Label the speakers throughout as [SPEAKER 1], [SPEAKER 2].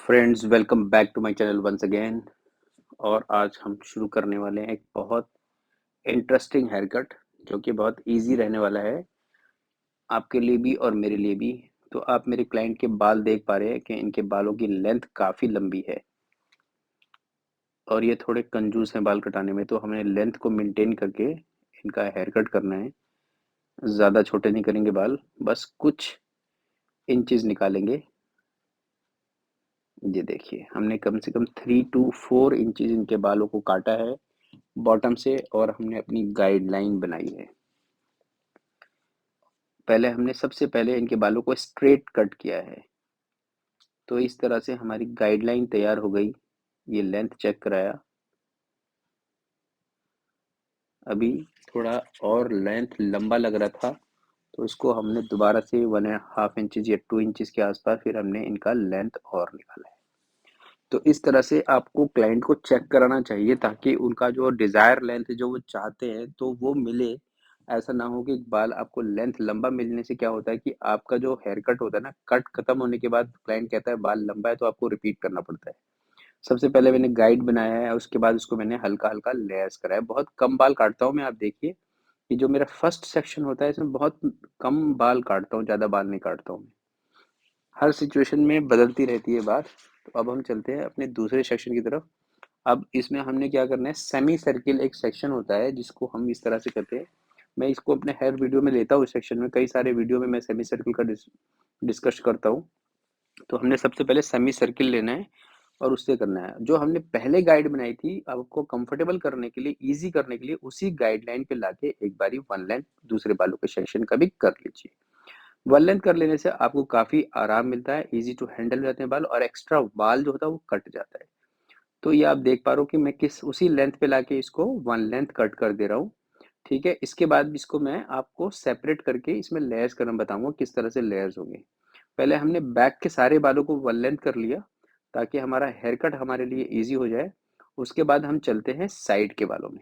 [SPEAKER 1] Friends, welcome back to my channel once again. और आज हम शुरू करने वाले हैं एक बहुत इंटरेस्टिंग हेयर कट जो कि बहुत इजी रहने वाला है आपके लिए भी और मेरे लिए भी। तो आप मेरे क्लाइंट के बाल देख पा रहे हैं कि इनके बालों की लेंथ काफ़ी लंबी है और ये थोड़े कंजूस हैं बाल कटाने में, तो हमें लेंथ को मेंटेन करके इनका हेयर कट करना है। ज़्यादा छोटे नहीं करेंगे बाल, बस कुछ इंचेस निकालेंगे। ये देखिए, हमने कम से कम 3 to 4 इंचेस इनके बालों को काटा है बॉटम से, और हमने अपनी गाइडलाइन बनाई है। पहले हमने सबसे पहले इनके बालों को स्ट्रेट कट किया है, तो इस तरह से हमारी गाइडलाइन तैयार हो गई। ये लेंथ चेक कराया। अभी थोड़ा और लेंथ लंबा लग रहा था, तो इसको हमने दोबारा से 1.5 इंचेस या 2 इंचेस के आसपास फिर हमने इनका लेंथ और निकाला है। तो इस तरह से आपको क्लाइंट को चेक कराना चाहिए ताकि उनका जो डिज़ायर लेंथ जो वो चाहते हैं तो वो मिले। ऐसा ना हो कि बाल आपको लेंथ लंबा मिलने से क्या होता है कि आपका जो हेयर कट होता है ना, कट खत्म होने के बाद क्लाइंट कहता है बाल लंबा है, तो आपको रिपीट करना पड़ता है। सबसे पहले मैंने गाइड बनाया है, उसके बाद उसको मैंने हल्का-हल्का लेयर्स कराया। बहुत कम बाल काटता हूँ मैं, आप देखिए कि जो मेरा फर्स्ट सेक्शन होता है इसमें बहुत कम बाल काटता हूँ, ज़्यादा बाल नहीं काटता हूँ मैं। हर सिचुएशन में बदलती रहती है बात। तो अब हम चलते हैं अपने दूसरे सेक्शन की तरफ। अब इसमें हमने क्या करना है, सेमी सर्किल एक सेक्शन होता है जिसको हम इस तरह से करते हैं। मैं इसको अपने हर वीडियो में लेता हूँ। इस सेक्शन में कई सारे वीडियो में मैं सेमी सर्किल का डिस्कस करता हूँ। तो हमने सबसे पहले सेमी सर्किल लेना है और उससे करना है। जो हमने पहले गाइड बनाई थी, आपको कंफर्टेबल करने के लिए, इजी करने के लिए, उसी गाइडलाइन पे लाके एक बारी वन लेंथ दूसरे बालों के सेक्शन का भी कर लीजिए। वन लेंथ कर लेने से आपको काफी आराम मिलता है, इजी टू हैंडल रहते हैं बाल, और एक्स्ट्रा बाल जो होता है वो कट जाता है। तो ये आप देख पा रहे हो कि मैं किस उसी लेंथ पे लाके इसको वन लेंथ कट कर दे रहा हूँ। ठीक है, इसके बाद इसको मैं आपको सेपरेट करके इसमें लेयर्स करना बताऊंगा, किस तरह से लेयर्स होंगे। पहले हमने बैक के सारे बालों को वन लेंथ कर लिया ताकि हमारा हेयर कट हमारे लिए इजी हो जाए। उसके बाद हम चलते हैं साइड के बालों में।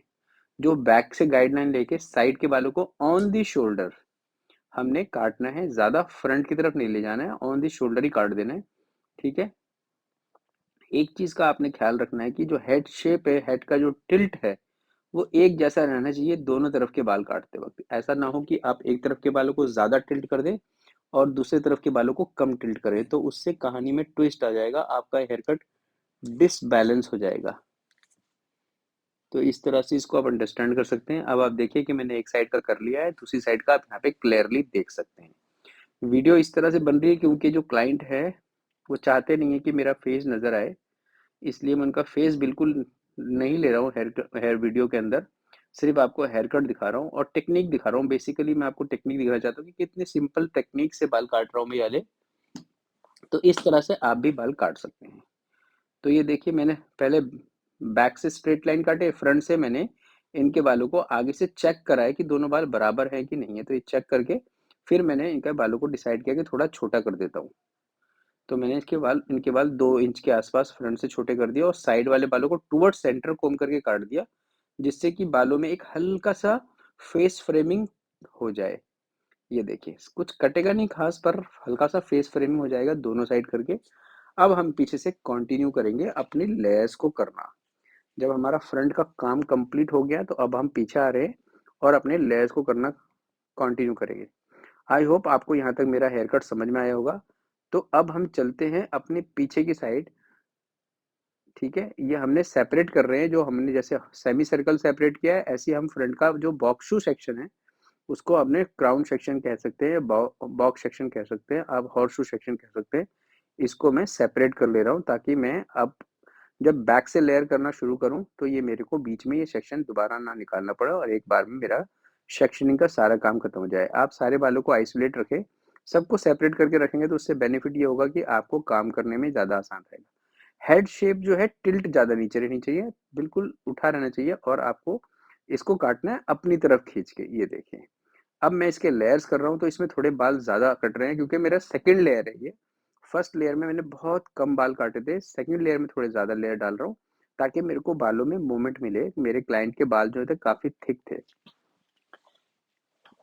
[SPEAKER 1] जो बैक से गाइडलाइन लेके साइड के बालों को ऑन दी शोल्डर हमने काटना है, ज्यादा फ्रंट की तरफ नहीं ले जाना है, ऑन दी शोल्डर ही काट देना है। ठीक है। एक चीज का आपने ख्याल रखना है कि जो हेड शेप है, हेड का जो टिल्ट है, वो एक जैसा रहना चाहिए दोनों तरफ के बाल काटते वक्त। ऐसा ना हो कि आप एक तरफ के बालों को ज्यादा टिल्ट कर दें और दूसरे तरफ के बालों को कम टिल्ट करें, तो उससे कहानी में ट्विस्ट आ जाएगा, आपका हेयर कट डिसबैलेंस हो जाएगा। तो इस तरह से इसको आप अंडरस्टैंड कर सकते हैं। अब आप देखिए कि मैंने एक साइड का कर लिया है, दूसरी साइड का आप यहाँ पे क्लियरली देख सकते हैं। वीडियो इस तरह से बन रही है क्योंकि जो क्लाइंट है वो चाहते नहीं है कि मेरा फेस नजर आए, इसलिए मैं उनका फेस बिल्कुल नहीं ले रहा हूँ हेयर हेयर वीडियो के अंदर। सिर्फ आपको हेयर कट दिखा रहा हूँ और टेक्निक दिखा रहा हूँ। बेसिकली मैं आपको टेक्निक दिखाना चाहता हूँ कि कितने सिंपल टेक्निक से बाल काट रहा हूँ मैं ये वाले। तो इस तरह से आप भी बाल काट सकते हैं। तो ये देखिए, मैंने पहले बैक से स्ट्रेट लाइन काटे, फ्रंट से मैंने इनके बालों को आगे से चेक करा है कि दोनों बाल बराबर हैं कि नहीं है। तो ये चेक करके फिर मैंने इनके बालों को डिसाइड किया कि थोड़ा छोटा कर देता हूँ। तो मैंने इनके बाल 2 इंच के आसपास फ्रंट से छोटे कर दिया और साइड वाले बालों को टुवर्ड्स सेंटर कोम करके काट दिया, जिससे कि बालों में एक हल्का सा फेस फ्रेमिंग हो जाए। ये देखिए, कुछ कटेगा नहीं खास, पर हल्का सा फेस फ्रेमिंग हो जाएगा दोनों साइड करके। अब हम पीछे से कंटिन्यू करेंगे अपनी लेयर्स को करना। जब हमारा फ्रंट का काम कंप्लीट हो गया तो अब हम पीछे आ रहे हैं और अपने लेयर्स को करना कंटिन्यू करेंगे। आई होप आपको यहाँ तक मेरा हेयर कट समझ में आया होगा। तो अब हम चलते हैं अपने पीछे की साइड। ठीक है, ये हमने सेपरेट कर रहे हैं, जो हमने जैसे सेमी सर्कल सेपरेट किया है, ऐसे हम फ्रंट का जो बॉक्स शू सेक्शन है उसको अपने क्राउन सेक्शन कह सकते हैं, बॉक्स सेक्शन कह सकते हैं, आप हॉर्स शू सेक्शन कह सकते हैं। इसको मैं सेपरेट कर ले रहा हूँ ताकि मैं अब जब बैक से लेयर करना शुरू करूँ तो ये मेरे को बीच में ये सेक्शन दोबारा ना निकालना पड़े और एक बार में मेरा सेक्शनिंग का सारा काम खत्म हो जाए। आप सारे बालों को आइसोलेट रखें, सबको सेपरेट करके रखेंगे तो उससे बेनिफिट ये होगा कि आपको काम करने में ज़्यादा आसान रहेगा। हेड शेप जो है, टिल्ट ज़्यादा नीचे रहनी चाहिए, बिल्कुल उठा रहना चाहिए, और आपको इसको काटना है अपनी तरफ खींच के। ये देखें, अब मैं इसके लेयर्स कर रहा हूँ तो इसमें थोड़े बाल ज़्यादा कट रहे हैं क्योंकि मेरा सेकंड लेयर है ये। फर्स्ट लेयर में मैंने बहुत कम बाल काटे थे, सेकंड लेयर में थोड़े ज़्यादा लेयर डाल रहा हूँ ताकि मेरे को बालों में मूवमेंट मिले। मेरे क्लाइंट के बाल जो थे काफ़ी थिक थे,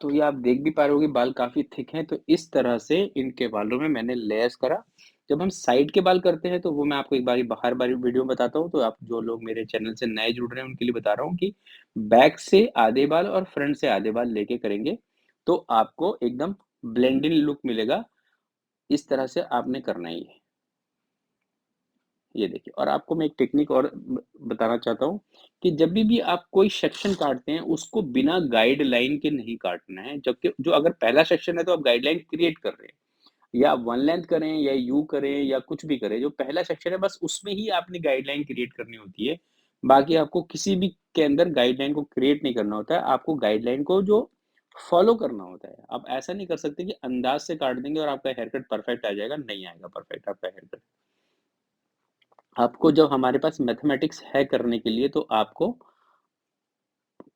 [SPEAKER 1] तो ये आप देख भी पा रहे हो कि बाल काफ़ी थिक हैं। तो इस तरह से इनके बालों में मैंने लेयर्स करा जब हम साइड के बाल करते हैं तो वो मैं आपको एक बारी हर बारी वीडियो में बताता हूँ, तो आप जो लोग मेरे चैनल से नए जुड़ रहे हैं उनके लिए बता रहा हूँ कि बैक से आधे बाल और फ्रंट से आधे बाल लेके करेंगे, तो आपको एकदम ब्लेंड इन लुक मिलेगा। इस तरह से आपने करना ही है। ये देखिए, और आपको मैं एक टेक्निक और बताना चाहता हूँ कि जब भी आप कोई सेक्शन काटते हैं उसको बिना गाइडलाइन के नहीं काटना है, जबकि जो अगर पहला सेक्शन है तो आप गाइडलाइन क्रिएट कर रहे हैं, या आप वन लेंथ करें या यू करें या कुछ भी करें, जो पहला सेक्शन है बस उसमें ही आपने गाइडलाइन क्रिएट करनी होती है। बाकी आपको किसी भी के अंदर गाइडलाइन को क्रिएट नहीं करना होता है, आपको गाइडलाइन को जो फॉलो करना होता है। आप ऐसा नहीं कर सकते कि अंदाज से काट देंगे और आपका हेयर कट परफेक्ट आ जाएगा, नहीं आएगा परफेक्ट आपका हेयर कट। आपको जब हमारे पास मैथमेटिक्स है करने के लिए, तो आपको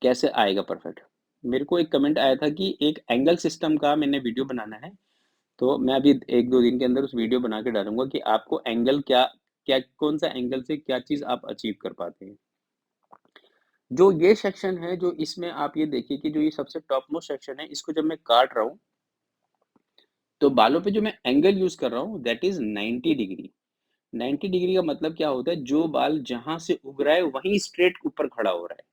[SPEAKER 1] कैसे आएगा परफेक्ट। मेरे को एक कमेंट आया था कि एक एंगल सिस्टम का मैंने वीडियो बनाना है, तो मैं अभी 1-2 दिन के अंदर उस वीडियो बना के डालूँगा कि आपको एंगल क्या क्या कौन-सा एंगल से क्या चीज़ आप अचीव कर पाते हैं। जो ये सेक्शन है, जो इसमें आप ये देखिए कि जो ये सबसे टॉप मोस्ट सेक्शन है, इसको जब मैं काट रहा हूँ, तो बालों पे जो मैं एंगल यूज़ कर रहा हूँ दैट इज़ 90 डिग्री। 90 डिग्री का मतलब क्या होता है, जो बाल जहाँ से उग रहा है वहीं स्ट्रेट ऊपर खड़ा हो रहा है।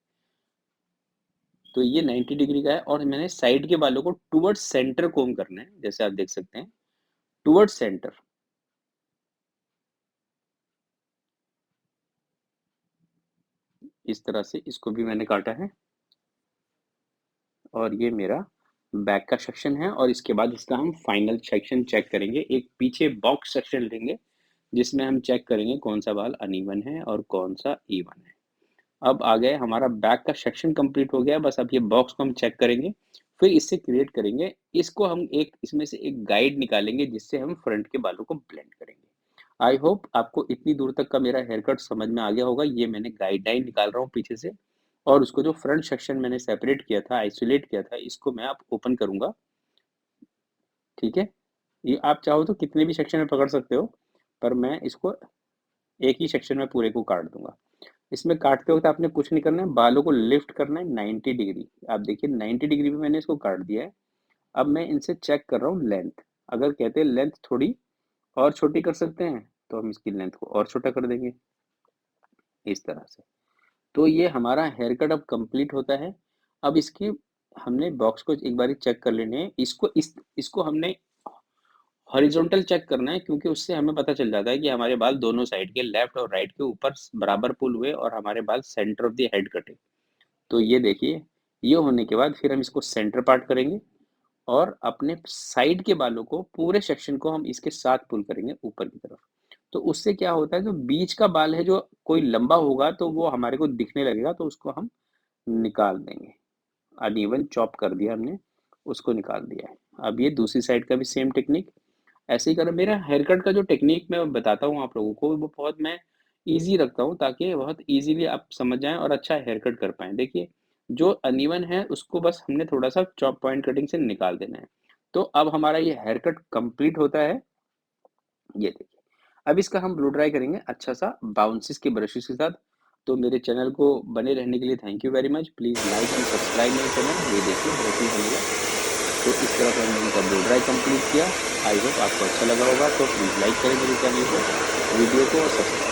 [SPEAKER 1] तो ये 90 डिग्री का है और मैंने साइड के बालों को टुवर्ड्स सेंटर कोम्ब करना है, जैसे आप देख सकते हैं, टुवर्ड्स सेंटर। इस तरह से इसको भी मैंने काटा है और ये मेरा बैक का सेक्शन है और इसके बाद इसका हम फाइनल सेक्शन चेक करेंगे। एक पीछे बॉक्स सेक्शन लेंगे, जिसमें हम चेक करेंगे कौन-सा बाल अनइवन है और कौन-सा इवन है। अब आ गए हमारा बैक का सेक्शन कंप्लीट हो गया, बस अब ये बॉक्स को हम चेक करेंगे, फिर इससे क्रिएट करेंगे। इसको हम एक इसमें से एक गाइड निकालेंगे जिससे हम फ्रंट के बालों को ब्लेंड करेंगे। आई होप आपको इतनी दूर तक का मेरा हेयर कट समझ में आ गया होगा। ये मैंने गाइडलाइन निकाल रहा हूँ पीछे से, और उसको जो फ्रंट सेक्शन मैंने सेपरेट किया था, आइसोलेट किया था, इसको मैं अब ओपन करूँगा, ठीक है? ये आप चाहो तो कितने भी सेक्शन में पकड़ सकते हो, पर मैं इसको एक ही सेक्शन में पूरे को काट दूँगा। इसमें काटते वक़्त आपने कुछ नहीं करना है, बालों को लिफ्ट करना है 90 डिग्री। आप देखिए 90 डिग्री पे मैंने इसको काट दिया है। अब मैं इनसे चेक कर रहा हूँ लेंथ। अगर कहते हैं लेंथ थोड़ी और छोटी कर सकते हैं, तो हम इसकी लेंथ को और छोटा कर देंगे, इस तरह से। तो ये हमारा हेयर कट अब कंप्लीट होता है। अब इसकी हमने बॉक्स को एक बारी चेक कर लेने हैं। इसको हमने हॉरिजॉन्टल चेक करना है, क्योंकि उससे हमें पता चल जाता है कि हमारे बाल दोनों साइड के लेफ्ट और राइट के ऊपर बराबर पुल हुए और हमारे बाल सेंटर ऑफ द हेड कटे। तो ये देखिए, ये होने के बाद फिर हम इसको सेंटर पार्ट करेंगे और अपने साइड के बालों को, पूरे सेक्शन को हम इसके साथ पुल करेंगे ऊपर की तरफ। तो उससे क्या होता है, जो बीच का बाल है जो कोई लंबा होगा तो वो हमारे को दिखने लगेगा, तो उसको हम निकाल देंगे। अनइवन चॉप कर दिया हमने, उसको निकाल दिया है। अब ये दूसरी साइड का भी सेम टेक्निक ऐसे ही करें। मेरा हेयर कट का जो टेक्निक मैं बताता हूँ आप लोगों को, वो बहुत मैं ईज़ी रखता हूँ ताकि बहुत ईज़िली आप समझ जाएँ और अच्छा हेयर कट कर पाएँ। देखिए, जो अनइवन है उसको बस हमने थोड़ा-सा चॉप पॉइंट कटिंग से निकाल देना है। तो अब हमारा ये हेयर कट कंप्लीट होता है, ये देखिए। अब इसका हम ब्लो ड्राई करेंगे अच्छा-सा बाउंसेस के ब्रशेज़ के साथ। तो मेरे चैनल को बने रहने के लिए thank you very much. Please like and subscribe मेरे चैनल। ये देखिए ब्रशेज़ बनेगा। तो इस तरह से हमने इनका ब्लो ड्राई कंप्लीट किया। आई होप आपको अच्छा लगा होगा, तो प्लीज़ लाइक करें मेरे चैनल को, वीडियो को, और सब्सक्राइब